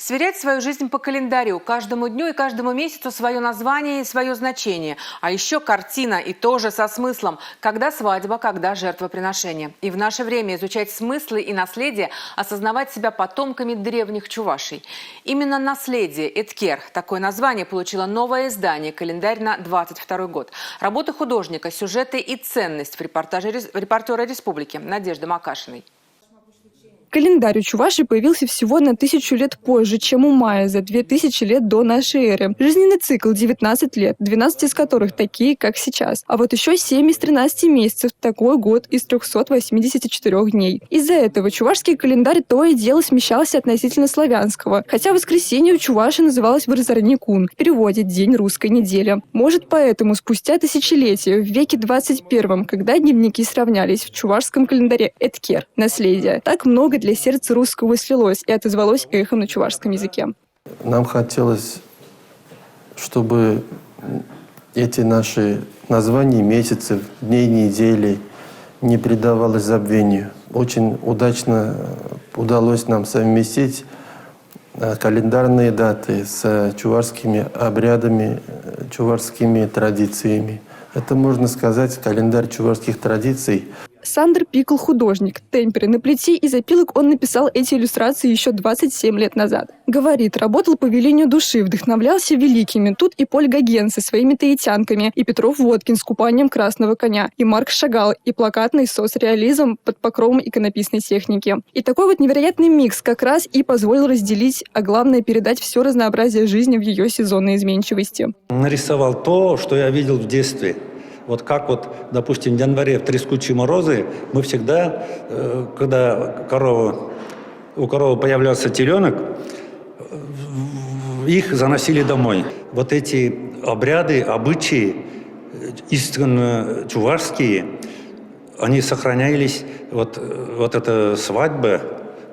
Сверять свою жизнь по календарю. Каждому дню и каждому месяцу свое название и свое значение. А еще картина, и тоже со смыслом. Когда свадьба, когда жертвоприношение. И в наше время изучать смыслы и наследие, осознавать себя потомками древних чувашей. Именно «Наследие» Эткер. Такое название получило новое издание «Календарь на 22 год». Работа художника, сюжеты и ценность в репортаже репортера «Республики» Надежды Макашиной. Календарь у чувашей появился всего на 1000 лет позже, чем у майя, за 2000 лет до нашей эры. Жизненный цикл 19 лет, 12 из которых такие, как сейчас. А вот еще 7 из 13 месяцев, такой год из 384 дней. Из-за этого чувашский календарь то и дело смещался относительно славянского. Хотя воскресенье у чуваши называлось Вырзарникун, в переводе «день русской недели». Может, поэтому спустя тысячелетия, в веке 21, когда дневники сравнялись, в чувашском календаре Эткер – наследие. Так много для сердца русского слилось и отозвалось эхом на чувашском языке. Нам хотелось, чтобы эти наши названия месяцев, дней, недели не предавалось забвению. Очень удачно удалось нам совместить календарные даты с чувашскими обрядами, чувашскими традициями. Это, можно сказать, календарь чувашских традиций. Сандр Пикл – художник. Темпере на плите из опилок он написал эти иллюстрации еще 27 лет назад. Говорит, работал по велению души, вдохновлялся великими. Тут и Поль Гоген со своими таитянками, и Петров Водкин с купанием красного коня, и Марк Шагал, и плакатный соцреализм под покровом иконописной техники. И такой вот невероятный микс как раз и позволил разделить, а главное передать все разнообразие жизни в ее сезонной изменчивости. Нарисовал то, что я видел в детстве. Вот как вот, допустим, в январе в трескучие морозы мы всегда, когда у коровы появлялся теленок, их заносили домой. Вот эти обряды, обычаи, истинно чувашские, они сохранялись, вот эта свадьба,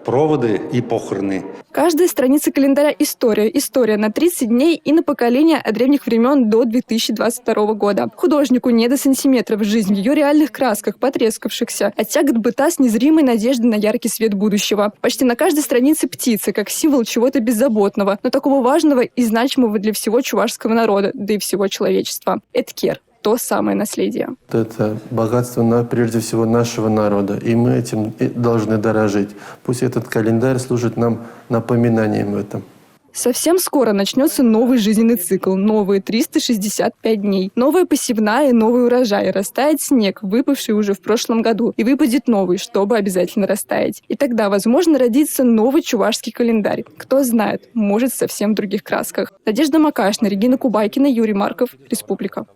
проводы и похороны. Каждая страница календаря – история. История на 30 дней и на поколение от древних времен до 2022 года. Художнику не до сантиметров жизнь в ее реальных красках, потрескавшихся, от тягот быта с незримой надеждой на яркий свет будущего. Почти на каждой странице птица, как символ чего-то беззаботного, но такого важного и значимого для всего чувашского народа, да и всего человечества. Эткер. То самое наследие. Это богатство, прежде всего, нашего народа, и мы этим должны дорожить. Пусть этот календарь служит нам напоминанием в этом. Совсем скоро начнется новый жизненный цикл, новые 365 дней. Новая посевная, новый урожай. Растает снег, выпавший уже в прошлом году. И выпадет новый, чтобы обязательно растаять. И тогда, возможно, родится новый чувашский календарь. Кто знает, может, в совсем других красках. Надежда Макашина, Регина Кубайкина, Юрий Марков, Республика.